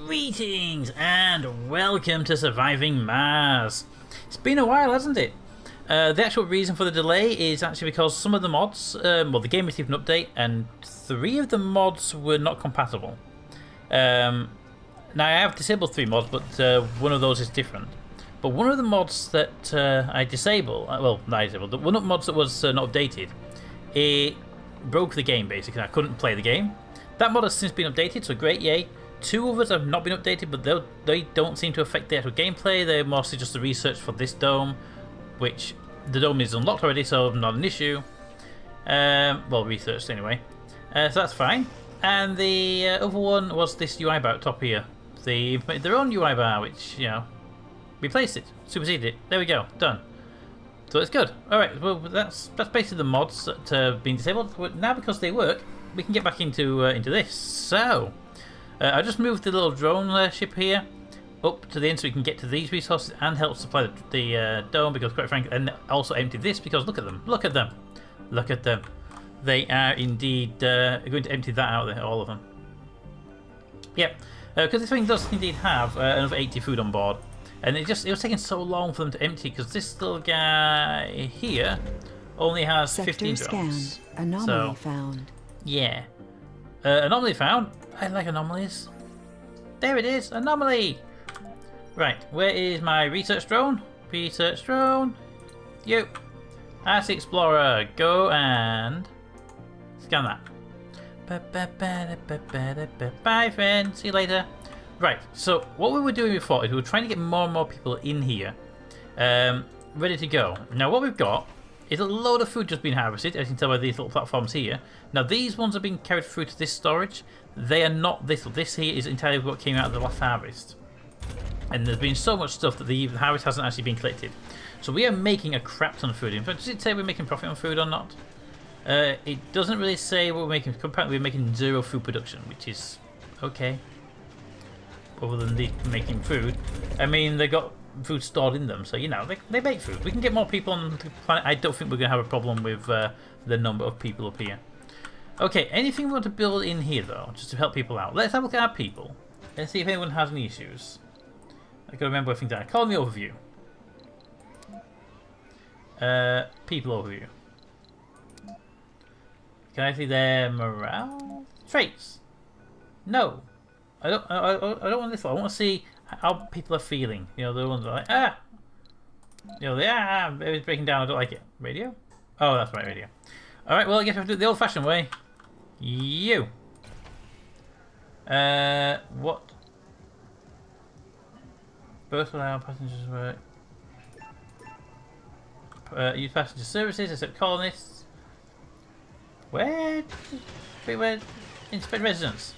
Greetings and welcome to Surviving Mars. It's been a while, hasn't it? The actual reason for the delay is actually because some of the mods, well, the game received an update and 3 of the mods were not compatible. Now I have disabled 3 mods, but one of those is different. But one of the mods that I disabled, well, not disabled, one of the mods that was not updated, it broke the game basically. I couldn't play the game. That mod has since been updated, so great, yay. 2 others have not been updated, but they don't seem to affect the actual gameplay. They're mostly just the research for this dome, which the dome is unlocked already, so not an issue. Well, researched anyway. So that's fine. And the other one was this UI bar at top here. They made their own UI bar, which, you know, replaced it, superseded it. There we go, done. So it's good. Alright, well, that's basically the mods that have been disabled. But now, because they work, we can get back into this. So I just moved the little drone ship here up to the end so we can get to these resources and help supply the dome, because quite frankly, and also empty this because look at them, look at them, look at them. They are indeed going to empty that out there, all of them. Yep, because this thing does indeed have another 80 food on board, and it was taking so long for them to empty because this little guy here only has Sector 15 drones. Scanned. Anomaly found. Yeah. Anomaly found? I like anomalies. There it is, anomaly! Right, where is my research drone? Research drone. You. Ask Explorer, go and scan that. Bye friend, see you later. Right, so what we were doing before is we were trying to get more and more people in here. Ready to go. Now what we've got is a load of food just being harvested, as you can tell by these little platforms here. Now these ones are being carried through to this storage. They are not this. This here is entirely what came out of the last harvest. And there's been so much stuff that the harvest hasn't actually been collected. So we are making a crap ton of food. In fact, does it say we're making profit on food or not? It doesn't really say what we're making. Apparently we're making 0 food production, which is okay. Other than making food. I mean, they got food stored in them, so you know they make food. We can get more people on the planet. I don't think we're going to have a problem with the number of people up here. Okay, anything we want to build in here though, just to help people out. Let's have a look at our people and see if anyone has any issues. I can remember everything down. Colony overview. People overview. Can I see their morale traits? No, I don't want this one. I want to see how people are feeling. You know, the ones that are like, you know, it's breaking down, I don't like it. Radio? Oh, that's right, radio. Alright, well, I guess we have to do it the old-fashioned way. You. What? Both allow passengers work. Use passenger services, except colonists. Where? Inspect residents.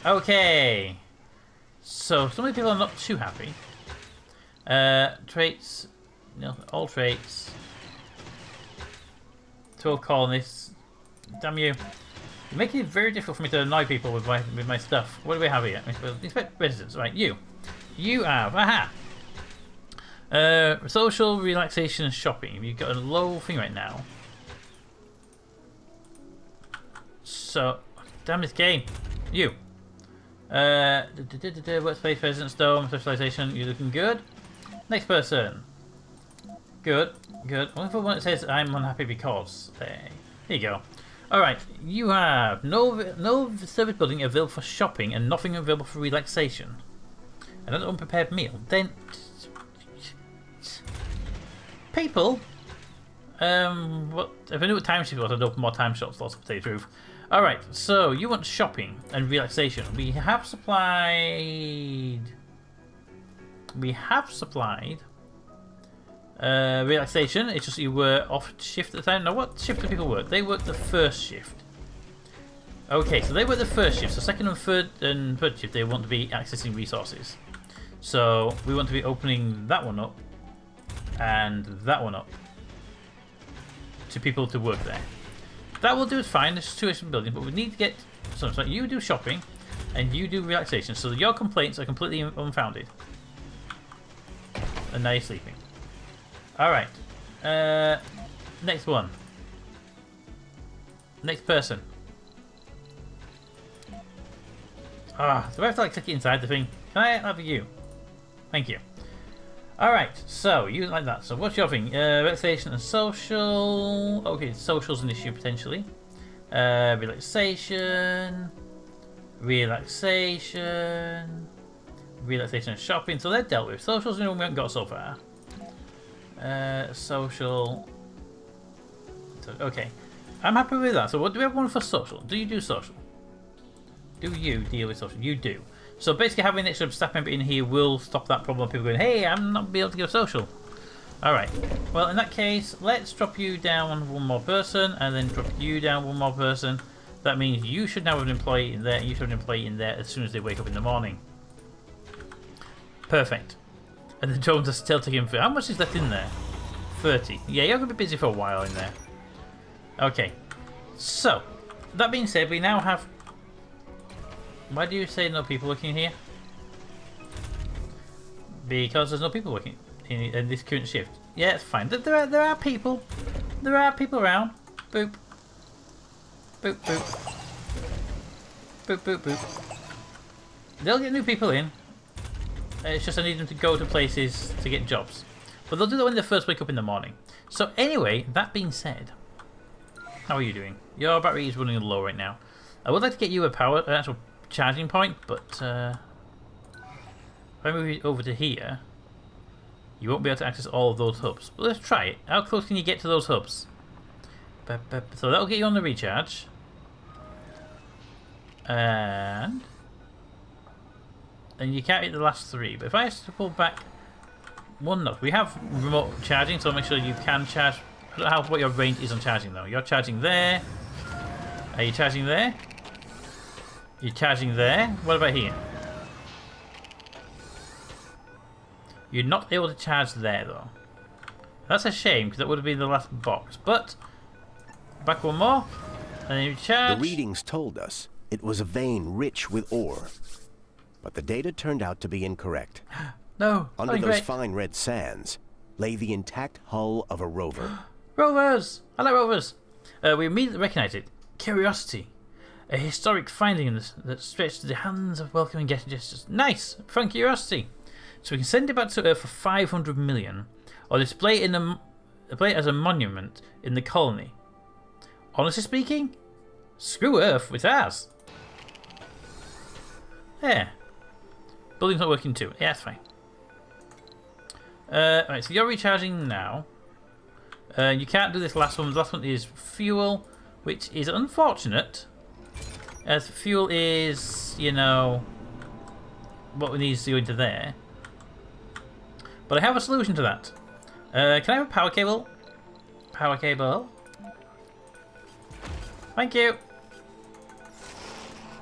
Okay. So some of the people are not too happy. Traits, no, all traits. 12 colonists. Damn you! You're making it very difficult for me to annoy people with my stuff. What do we have here? Inspect residents. Right, you have social relaxation and shopping. You've got a low thing right now. So, damn this game. You. Workspace, residence dome, socialization. You're looking good. Next person. Good. What if the one that says I'm unhappy because? There you go. Alright, you have no service building available for shopping and nothing available for relaxation. Another unprepared meal. Then people. What if I knew what time shift was, I'd open more time shops, to tell you the truth. Alright, so you want shopping and relaxation. We have supplied relaxation. It's just you were off shift at the time. Now what shift do people work? They work the first shift. Okay, so they work the first shift. So second and third shift they want to be accessing resources. So we want to be opening that one up and that one up to people to work there. That will do it fine. There's 2 extra buildings, but we need to get some. So you do shopping and you do relaxation. So your complaints are completely unfounded. And now you're sleeping. Alright. Next one. Next person. Ah, do I have to like click it inside the thing? Can I have you? Thank you. Alright, so you like that. So what's your thing? Relaxation and social. Okay, social's an issue potentially. Relaxation. Relaxation. Relaxation and shopping. So they're dealt with. Social's the one we haven't got so far. Social. Okay. I'm happy with that. So what do we have one for social? Do you do social? Do you deal with social? You do. So basically having an extra staff member in here will stop that problem of people going, hey, I'm not be able to go social. Alright. Well, in that case, let's drop you down one more person and then drop you down one more person. That means you should now have an employee in there. You should have an employee in there as soon as they wake up in the morning. Perfect. And the drones are still taking for how much is left in there? 30. Yeah, you're going to be busy for a while in there. Okay. So, that being said, we now have... Why do you say no people working here? Because there's no people working in this current shift. Yeah, it's fine. There are people. There are people around. Boop. Boop, boop. Boop, boop, boop. They'll get new people in. It's just I need them to go to places to get jobs. But they'll do that when they first wake up in the morning. So anyway, that being said, how are you doing? Your battery is running low right now. I would like to get you an actual charging point, but if I move it over to here, you won't be able to access all of those hubs. But let's try it. How close can you get to those hubs? So that'll get you on the recharge. And you can't hit the last 3. But if I have to pull back one notch, we have remote charging, so make sure you can charge. I don't know what your range is on charging though. You're charging there. Are you charging there? You're charging there. What about here? You're not able to charge there though. That's a shame because that would have been the last box. But back one more, and then you charge. The readings told us it was a vein rich with ore, but the data turned out to be incorrect. No. Under those fine red sands lay the intact hull of a rover. Rovers! I like rovers. We immediately recognized it. Curiosity. A historic finding that stretched to the hands of welcoming gestures. Nice! From Curiosity. So we can send it back to Earth for 500 million, or display it as a monument in the colony. Honestly speaking, screw Earth with ours. Yeah. Building's not working too. Yeah, that's fine. Right, so you're recharging now. You can't do this last one. The last one is fuel, which is unfortunate. As fuel is, you know, what we need to go into there. But I have a solution to that. Can I have a power cable? Power cable. Thank you.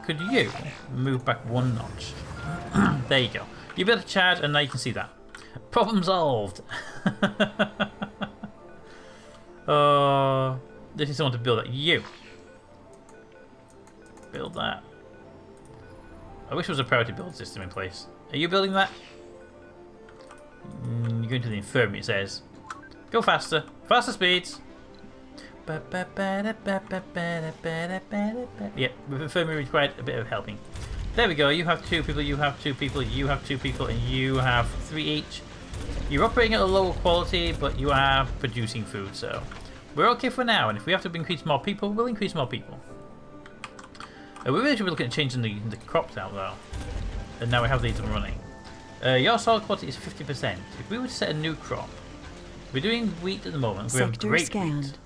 Could you move back one notch? There you go. You'll be able to charge, and now you can see that. Problem solved. This is someone to build it. You. Build that. I wish there was a priority build system in place. Are you building that? You're going to the infirmary, it says. Go faster. Faster speeds. Yep, with infirmary required a bit of helping. There we go. You have 2 people, you have 2 people, you have 2 people, and you have 3 each. You're operating at a lower quality, but you are producing food, so we're okay for now. And if we have to increase more people, we'll increase more people. We really should be looking at changing the crops out though. And now we have these running. Your soil quality is 50%. If we were to set a new crop, we're doing wheat at the moment. We have great wheat.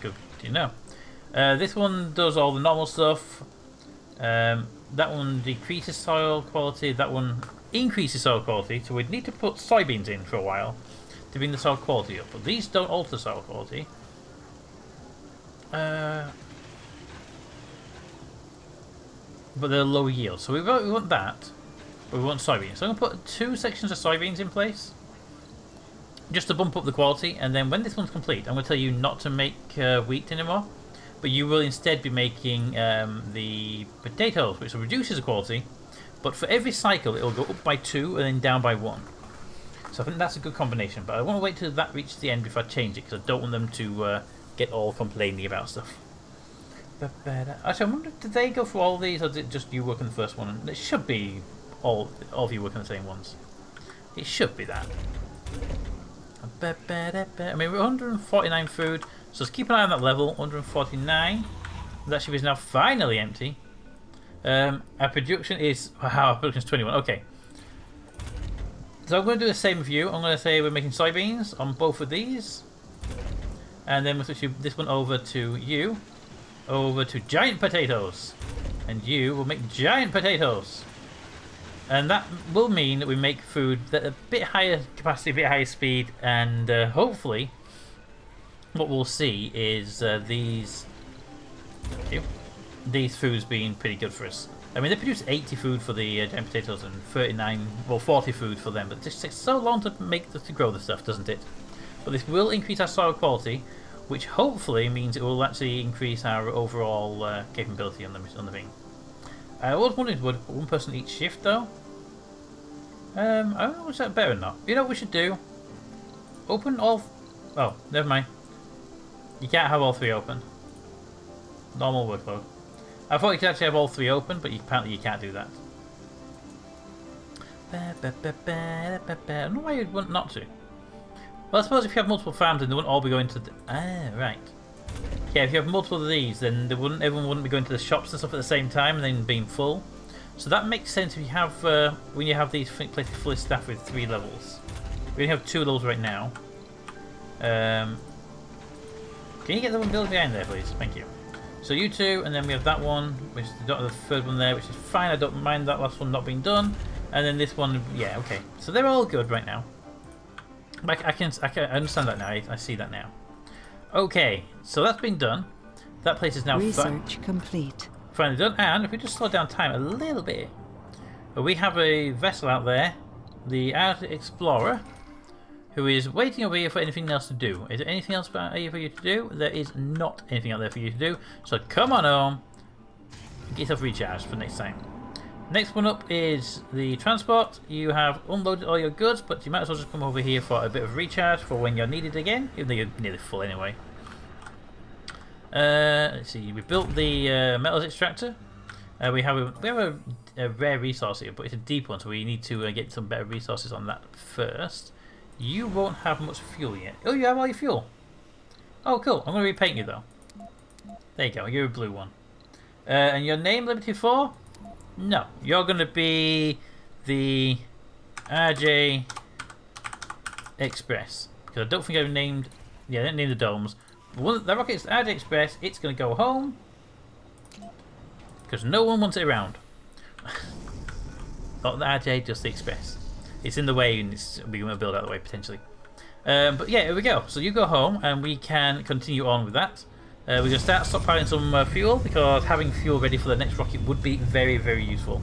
Good, do you know? This one does all the normal stuff. That one decreases soil quality. That one increases soil quality. So we'd need to put soybeans in for a while to bring the soil quality up. But these don't alter soil quality. But they're low yield. So we want that. But we want soybeans. So I'm going to put 2 sections of soybeans in place. Just to bump up the quality. And then when this one's complete, I'm going to tell you not to make wheat anymore. But you will instead be making the potatoes, which reduces the quality. But for every cycle, it will go up by 2 and then down by 1. So I think that's a good combination. But I want to wait till that reaches the end before I change it, because I don't want them to get all complaining about stuff. Actually, I wonder, did they go through all these, or did it just you work on the first one? It should be all of you work on the same ones. It should be that. I mean, we're 149 food, so let's keep an eye on that level. 149. That ship is now finally empty. Our production is... Wow, our production is 21. Okay. So I'm going to do the same with you. I'm going to say we're making soybeans on both of these. And then we'll switch this one over to you. Over to giant potatoes. And you will make giant potatoes. And that will mean that we make food at a bit higher capacity, a bit higher speed. And hopefully what we'll see is these foods being pretty good for us. I mean, they produce 80 food for the giant potatoes and 40 food for them, but it just takes so long to grow the stuff, doesn't it? But this will increase our soil quality, which hopefully means it will actually increase our overall capability on the thing. I was wondering, would one person each shift though? I don't know, was that better or not? You know what we should do? Open all... Oh, never mind. You can't have all three open. Normal workload. I thought you could actually have all three open, but apparently you can't do that. I don't know why you'd want not to. Well, I suppose if you have multiple farms, then they wouldn't all be going to the... Ah, right. Yeah, if you have multiple of these, then everyone wouldn't be going to the shops and stuff at the same time and then being full. So that makes sense if you have when you have these places fully staffed with 3 levels. We only have 2 levels right now. Can you get the one building behind there, please? Thank you. So you two, and then we have that one, which is the third one there, which is fine. I don't mind that last one not being done. And then this one, yeah, okay. So they're all good right now. But I can understand that now. I see that now. Okay, so that's been done. That place is now research complete. Finally done. And if we just slow down time a little bit, we have a vessel out there, the Arctic Explorer, who is waiting over here for anything else to do. Is there anything else out here for you to do? There is not anything out there for you to do. So come on home. Get yourself recharged for next time. Next one up is the transport. You have unloaded all your goods, but you might as well just come over here for a bit of recharge for when you're needed again, even though you're nearly full anyway. Let's see, we built the metals extractor. We have a rare resource here, but it's a deep one, so we need to get some better resources on that first. You won't have much fuel yet. Oh, you have all your fuel. Oh, cool. I'm going to repaint you, though. There you go. You're a blue one. And your name, Liberty 4? No. You're going to be the RJ Express. Because I don't think I've named... Yeah, I didn't name the domes. The rocket's the RJ Express. It's going to go home. Because no one wants it around. Not the RJ, just the Express. It's in the way, and we're going to build out the way potentially. But yeah, here we go. So you go home, and we can continue on with that. We're going to start stockpiling some fuel, because having fuel ready for the next rocket would be very, very useful.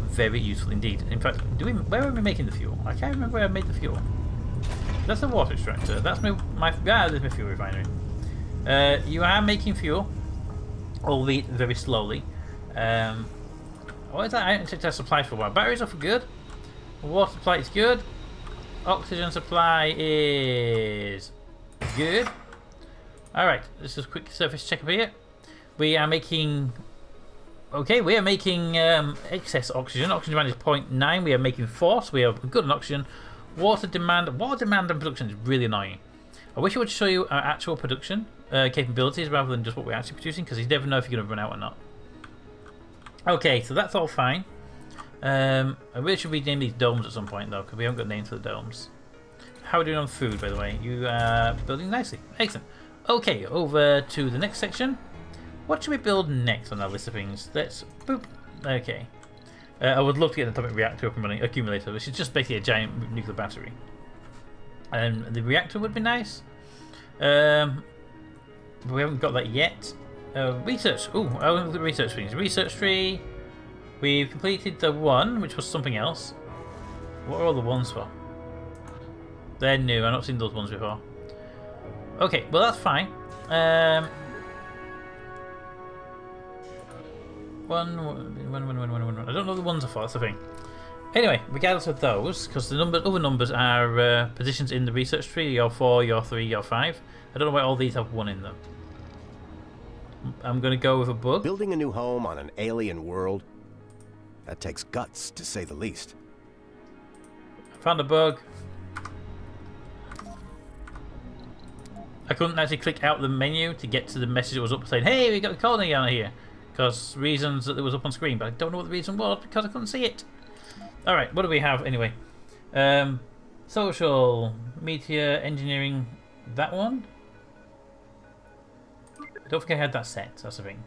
Very useful indeed. In fact, where are we making the fuel? I can't remember where I made the fuel. That's the water extractor. That's there's my fuel refinery. You are making fuel, albeit very slowly. What is that? I didn't take supply for a while. Batteries are for good. Water supply is good. Oxygen supply is good. Alright, this is a quick surface check up here. We are making... Okay, we are making excess oxygen. Oxygen demand is 0.9. We are making 4, so we have good on oxygen. Water demand and production is really annoying. I wish I would show you our actual production capabilities rather than just what we're actually producing, because you never know if you're going to run out or not. Okay, so that's all fine. I really should rename these domes at some point though, because we haven't got names for the domes. How are we doing on food, by the way? You are building nicely. Excellent. Okay, over to the next section. What should we build next on our list of things? Let's... Boop. Okay. I would love to get an atomic reactor up and running. Accumulator, which is just basically a giant nuclear battery. And the reactor would be nice. But we haven't got that yet. Research. Ooh, I want to look at research things. Research tree. We've completed the one, which was something else. What are all the ones for? They're new. I've not seen those ones before. Okay, well that's fine. I don't know what the ones are for. That's the thing. Anyway, regardless of those, because the other numbers are positions in the research tree. Your 4, your 3, your 5. I don't know why all these have 1 in them. I'm going to go with a bug. Building a new home on an alien world, that takes guts, to say the least. Found a bug. I couldn't actually click out the menu to get to the message that was up saying, hey, we got the colony down here. Because reasons that it was up on screen, but I don't know what the reason was because I couldn't see it. Alright, what do we have anyway? Social, meteor, engineering, that one. I don't think I had that set, that's the thing.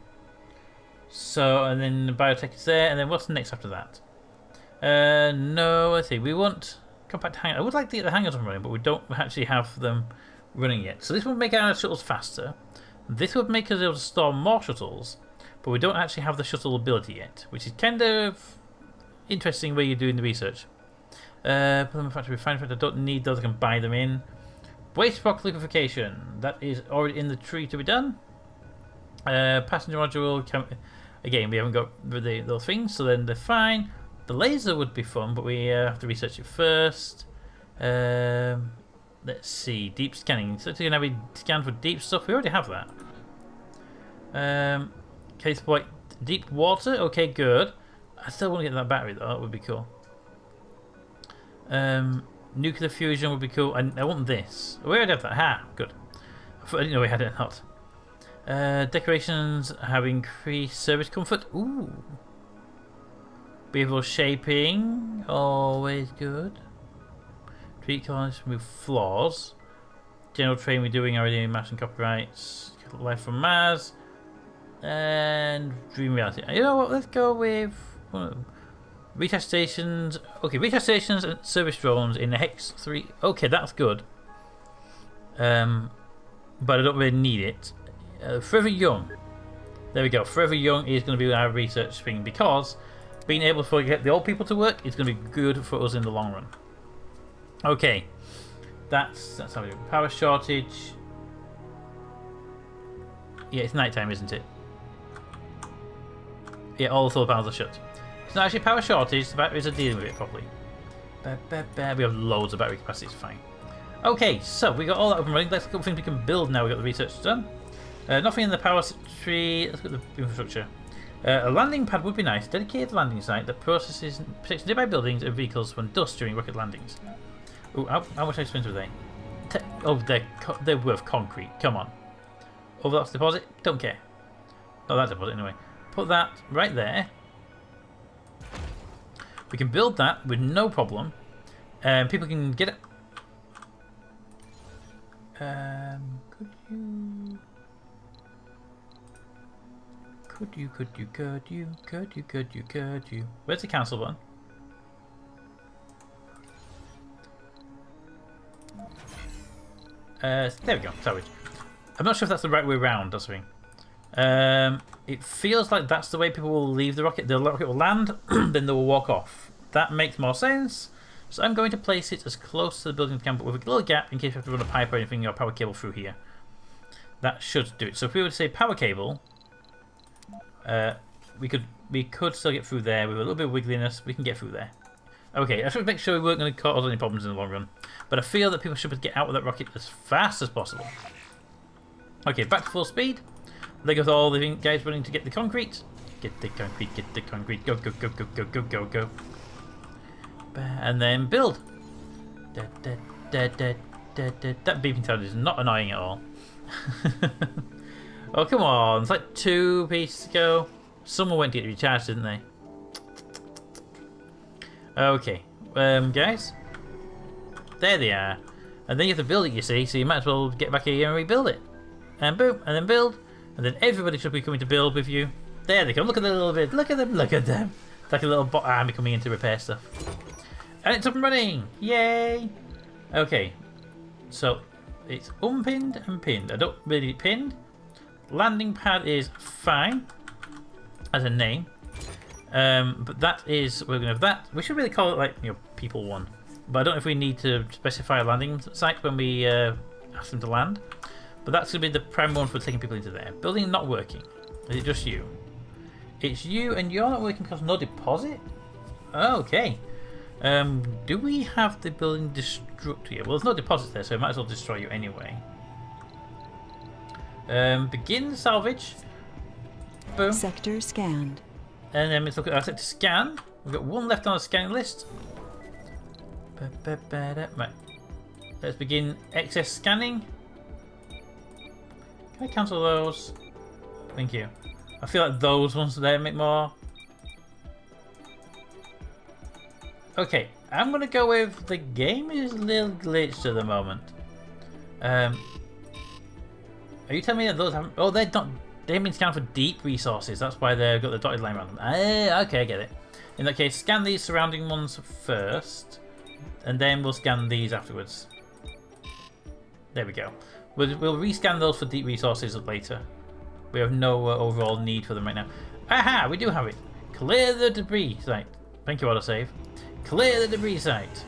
So, and then the biotech is there, and then what's next after that? No, let's see, we want compact hangars. I would like to get the hangars running, but we don't actually have them running yet. So this would make our shuttles faster. This would make us able to store more shuttles, but we don't actually have the shuttle ability yet, which is kind of interesting where you're doing the research. Put them in factory refinement. I don't need those, I can buy them in. Waste rock liquefaction, that is already in the tree to be done. Passenger module, again, we haven't got those things, so then they're fine. The laser would be fun, but we have to research it first. Let's see, deep scanning. So it's going to be scanned for deep stuff. We already have that. Case point, deep water. Okay, good. I still want to get that battery though. That would be cool. Nuclear fusion would be cool. I want this. We already have that. Ha, good. I didn't know we had it or not. Decorations have increased service comfort. Ooh. Behavioral shaping, always good. Treat colonists, remove flaws. General training we're doing already in Mars and copyrights. Life from Mars. And dream reality. You know what? Let's go with retest stations. Okay, retest stations and service drones in the Hex 3. Okay, that's good. But I don't really need it. Forever Young. There we go. Forever Young is going to be our research thing because being able to get the old people to work is going to be good for us in the long run. Okay, that's how we do it. Power shortage. Yeah, it's nighttime, isn't it? Yeah, all the solar panels are shut. It's not actually power shortage. The batteries are dealing with it properly. We have loads of battery capacity. It's fine. Okay, so we got all that up and running. Let's go for things we can build now. We got the research done. Nothing in the power tree. Let's look at the infrastructure. A landing pad would be nice. Dedicated landing site that protects nearby buildings and vehicles from dust during rocket landings. Ooh, how much expensive are they? Oh, they're worth concrete. Come on. Overlock's deposit? Don't care. Oh, that deposit anyway. Put that right there. We can build that with no problem. People can get it. Could you? Where's the cancel button? There we go. Sorry. I'm not sure if that's the right way around. That's the thing. It feels like that's the way people will leave the rocket. The rocket will land, then they will walk off. That makes more sense. So I'm going to place it as close to the building as I can, but with a little gap in case we have to run a pipe or anything or power cable through here. That should do it. So if we were to say power cable, we could still get through there with a little bit of wiggliness. We can get through there. Okay, I should make sure we weren't going to cause any problems in the long run. But I feel that people should get out of that rocket as fast as possible. Okay, back to full speed. There goes all the guys running to get the concrete. Get the concrete, get the concrete. Go, go, go, go, go, go, go, go. And then build. That beeping sound is not annoying at all. Oh, come on. It's like 2 pieces to go. Someone went to get recharged, didn't they? Okay. Guys. There they are. And then you have to build it, you see. So you might as well get back here and rebuild it. And boom. And then build. And then everybody should be coming to build with you. There they come. Look at the little bit. Look at them. Look at them. It's like a little bot army coming in to repair stuff. And it's up and running. Yay. Okay. So it's unpinned and pinned. I don't really need pinned. Landing pad is fine as a name. But that is, we're going to have that. We should really call it like, you know, people one. But I don't know if we need to specify a landing site when we ask them to land. But that's going to be the prime one for taking people into there. Building not working. Is it just you? It's you and you're not working because no deposit? Okay. Do we have the building destruct here? Well, there's no deposit there, so we might as well destroy you anyway. Begin salvage. Boom. Sector scanned. And then let's look at our sector scan. We've got one left on the scanning list. Right. Let's begin excess scanning. Can I cancel those? Thank you. I feel like those ones there make more. Okay, I'm gonna go with the game is a little glitched at the moment. Are you telling me that those haven't? Oh, they're not. They haven't been scanned for deep resources. That's why they've got the dotted line around them. Okay, I get it. In that case, scan these surrounding ones first, and then we'll scan these afterwards. There we go. We'll rescan those for deep resources later. We have no overall need for them right now. Aha! We do have it. Clear the debris site. Thank you, autosave. Clear the debris site.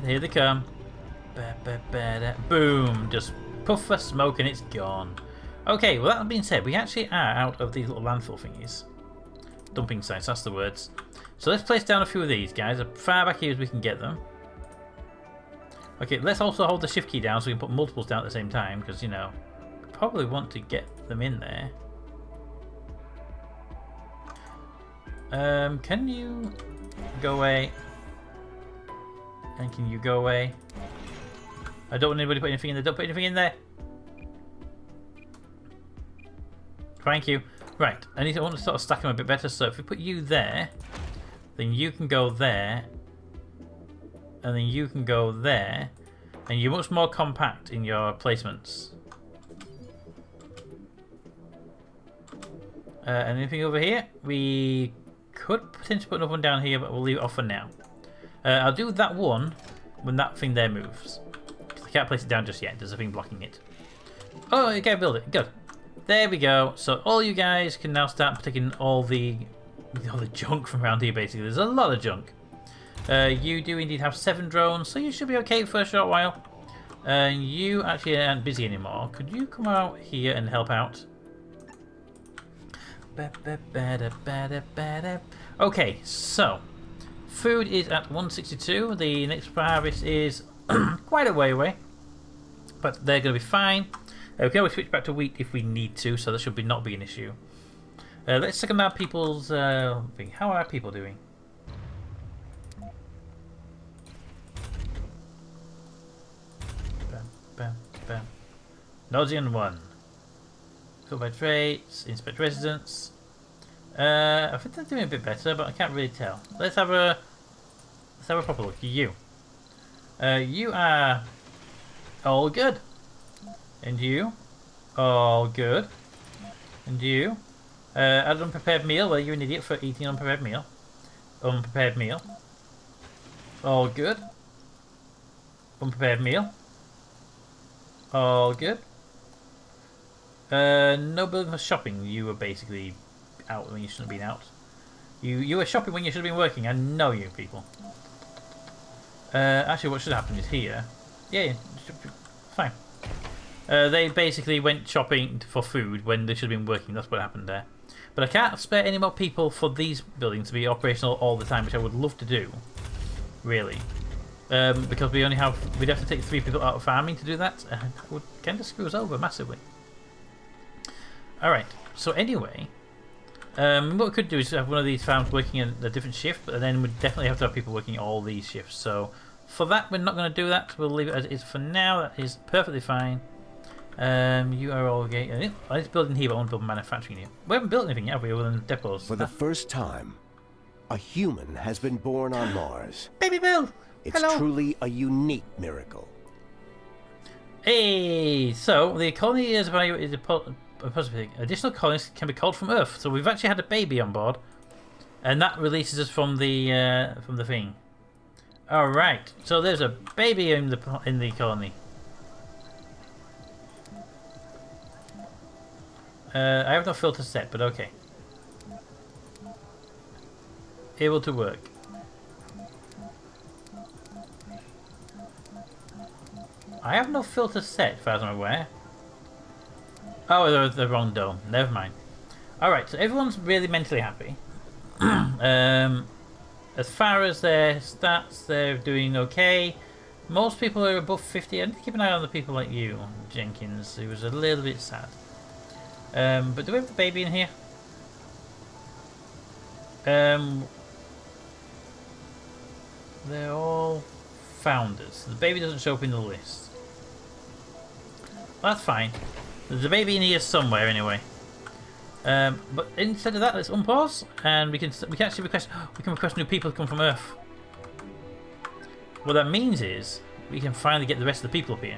Here they come. Boom! Just puff of smoke and it's gone. Okay, well that being said, we actually are out of these little landfill thingies. Dumping sites, that's the words. So let's place down a few of these guys, as far back here as we can get them. Okay, let's also hold the shift key down so we can put multiples down at the same time, because, you know, we probably want to get them in there. Can you go away? And can you go away? I don't want anybody to put anything in there. Don't put anything in there. Thank you. Right, I want to sort of stack them a bit better. So if we put you there, then you can go there, and then you can go there, and you're much more compact in your placements. And anything over here? We could potentially put another one down here, but we'll leave it off for now. I'll do that one when that thing there moves. I can't place it down just yet. There's a thing blocking it. Oh, you can't build it. Good. There we go. So all you guys can now start taking all the junk from around here. Basically, there's a lot of junk. You do indeed have 7 drones, so you should be okay for a short while. You actually aren't busy anymore. Could you come out here and help out? Okay, so food is at 162. The next harvest is quite a way away, but they're going to be fine. We can always switch back to wheat if we need to, so that should not be an issue. Let's check out people's thing. How are people doing? Bam, bam. Nodian 1. Sort by traits, inspect residents. I think they're doing a bit better, but I can't really tell. Let's have a proper look. You. You are all good. And you? All good. And you? Add an unprepared meal. Well, you're an idiot for eating an unprepared meal. Unprepared meal. All good. Unprepared meal. All good. No building for shopping. You were basically out when you shouldn't have been out. You were shopping when you should have been working. I know you people. Actually, what should happen is here. Yeah, fine. They basically went shopping for food when they should have been working. That's what happened there. But I can't spare any more people for these buildings to be operational all the time, which I would love to do. Really. Because we'd have to take 3 people out of farming to do that. And that would kind of screw us over massively. Alright, so anyway. What we could do is have one of these farms working in a different shift, but then we'd definitely have to have people working all these shifts. So for that, we're not going to do that. We'll leave it as it is for now. That is perfectly fine. You are all okay. I just building here, but I want to build manufacturing here. We haven't built anything yet, have we, other than depots? For the first time, a human has been born on Mars. Baby Bill! It's Hello. truly a unique miracle. Hey, so the colony is evaluated. Additional colonies can be called from Earth. So we've actually had a baby on board, and that releases us from the thing. All right. So there's a baby in the colony. I have no filter set, but okay. Able to work. I have no filter set, as far as I'm aware. Oh, they're the wrong dome. Never mind. Alright, so everyone's really mentally happy. As far as their stats, they're doing okay. Most people are above 50. I need to keep an eye on the people like you, Jenkins, who was a little bit sad. But do we have the baby in here? They're all founders. The baby doesn't show up in the list. That's fine. There's a baby in here somewhere anyway. But instead of that, let's unpause, and we can actually request new people to come from Earth. What that means is we can finally get the rest of the people up here.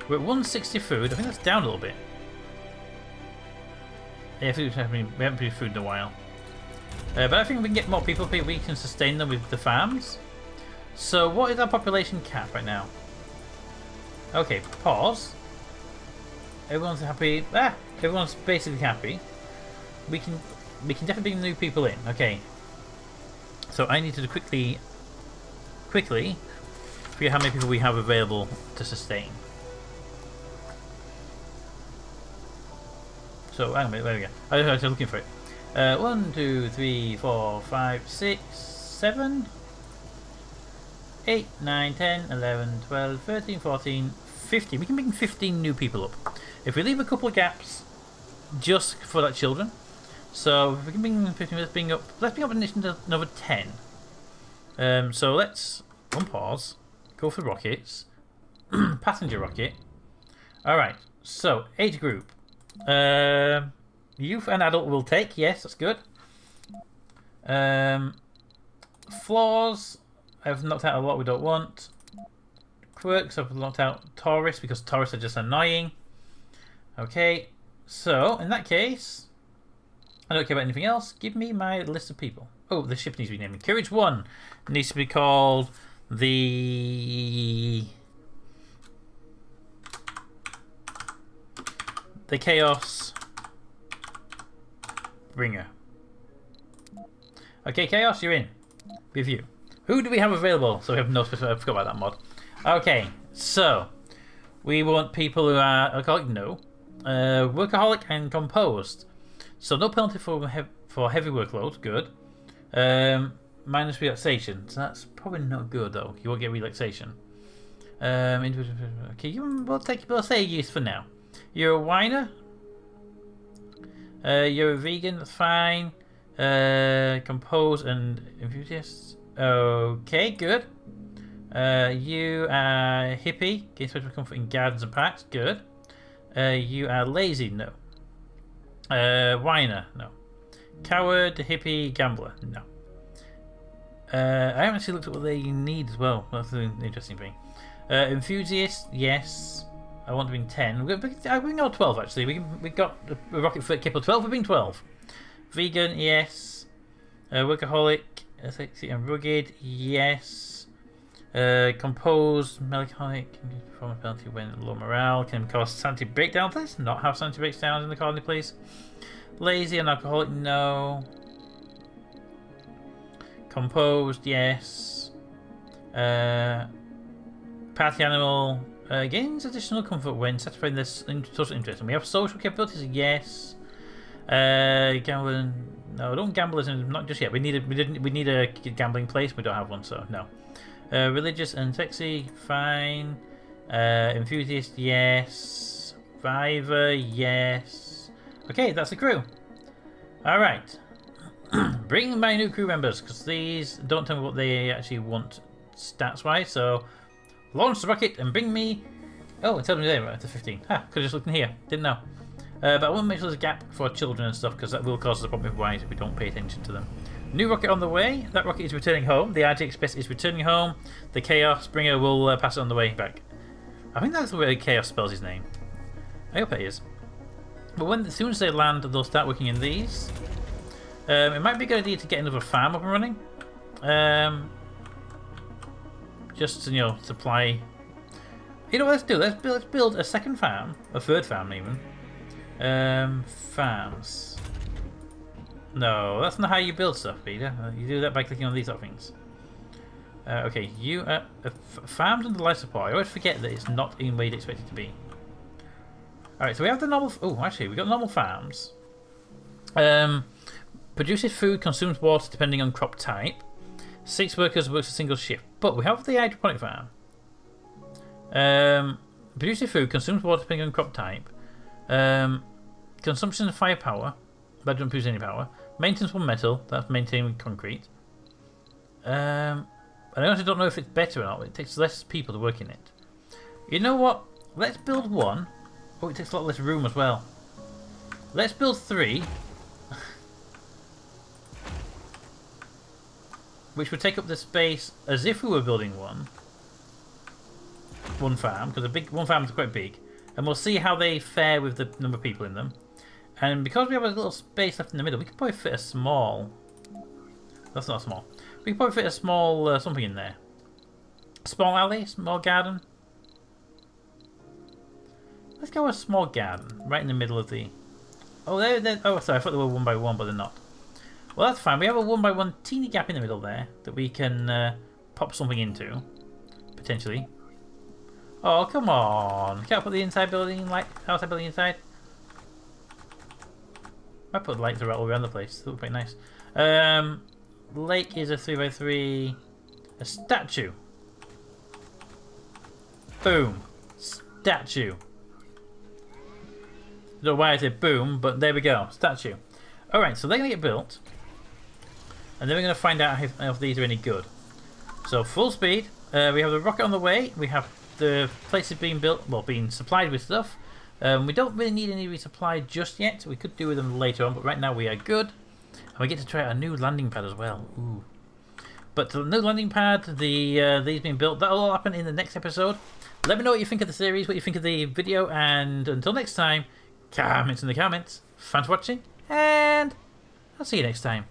We're at 160 food. I think that's down a little bit. Yeah, we haven't produced food in a while. But I think we can get more people up here. We can sustain them with the farms. So what is our population cap right now? Okay, pause. Everyone's happy. Everyone's basically happy. We can definitely bring new people in. Okay. So I need to quickly figure how many people we have available to sustain. So hang on a minute, there we go. I was looking for it. 1, 2, 3, 4, 5, 6, 7, 8, 9, 10, 11, 12, 13, 14, 15. We can bring 15 new people up. If we leave a couple of gaps just for that children. So if we can bring 15, let's bring up in addition to another 10. So let's unpause, go for rockets. Passenger rocket. Alright, so age group. Youth and adult will take, yes, that's good. Flaws, I've knocked out a lot we don't want. Quirks, I've knocked out tourists because tourists are just annoying. Okay, so in that case, I don't care about anything else. Give me my list of people. Oh, the ship needs to be named. Courage 1 needs to be called the Chaos Bringer. Okay, Chaos, you're in. Review. Who do we have available? So we have no specific. I forgot about that mod. Okay, so we want people who are alcoholic, no. Workaholic and composed. So no penalty for heavy workload. Good. Minus relaxation. So that's probably not good though. You won't get relaxation. Okay, we'll say use for now. You're a whiner. You're a vegan. That's fine. Composed and enthusiast. Okay, good. You are hippie. Gain special comfort in gardens and parks. Good. You are lazy. No. Whiner. No. Coward, hippie, gambler. No. I haven't actually looked at what they need as well. That's an interesting thing. Enthusiast. Yes. I want to bring 10. We got 12 actually. We got a rocket foot capable 12. We bring 12. Vegan. Yes. Workaholic. Sexy and rugged. Yes. Composed, melancholic, can perform a penalty when low morale, can cause sanity breakdown. Let's not have sanity breakdowns in the colony, please. Lazy and alcoholic, no. Composed, yes. Party animal gains additional comfort when satisfying this social interest. And we have social capabilities, yes. Gambling, no, don't gamble as in, not just yet. We need a gambling place. We don't have one, so no. Religious and sexy, fine. Enthusiast, yes. Survivor, yes. Okay, that's the crew. Alright. Bring my new crew members, because these don't tell me what they actually want stats-wise, so launch the rocket and bring me... Oh, it tells me there, right, to 15. Ha, could have just looked in here. Didn't know. But I want to make sure there's a gap for children and stuff, because that will cause us a problem with wise if we don't pay attention to them. New rocket on the way. That rocket is returning home. The RJ Express is returning home. The Chaos Bringer will pass it on the way back. I think that's the way Chaos spells his name. I hope it is. But as soon as they land, they'll start working in these. It might be a good idea to get another farm up and running. Just to, supply. You know what? Let's do. Let's build a second farm, a third farm even. Farms. No, that's not how you build stuff, Peter. You do that by clicking on these other things. Okay, you farms under life support. I always forget that it's not in where you'd expect it to be. Alright, so we have the normal... Oh, actually, we've got normal farms. Produces food, consumes water depending on crop type. 6 workers works a single shift. But we have the hydroponic farm. Producing food consumes water depending on crop type. Consumption of firepower. That doesn't produce any power. Maintenance one metal. That's maintaining concrete. I honestly don't know if it's better or not. It takes less people to work in it. You know what? Let's build one. Oh, it takes a lot less room as well. Let's build 3. Which would take up the space as if we were building one farm, because one farm is quite big, and we'll see how they fare with the number of people in them. And because we have a little space left in the middle, we could probably fit a small. That's not small. We could probably fit a small something in there. Small alley, small garden. Let's go with a small garden right in the middle of the. Oh, oh, sorry, I thought they were 1 by 1, but they're not. Well, that's fine. We have a 1 by 1 teeny gap in the middle there that we can pop something into, potentially. Oh, come on! Can't put the inside building outside building inside. I put lights all around the place. They look pretty nice. Lake is a 3 by 3. A statue. Boom. Statue. Don't know why I said boom, but there we go. Statue. Alright, so they're going to get built. And then we're going to find out if these are any good. So, full speed. We have the rocket on the way. We have the places being built, well, being supplied with stuff. We don't really need any resupply just yet. We could do with them later on, but right now we are good. And we get to try out a new landing pad as well. Ooh. But the new landing pad, these being built, that'll all happen in the next episode. Let me know what you think of the series, what you think of the video, and until next time, comments in the comments. Thanks for watching, and I'll see you next time.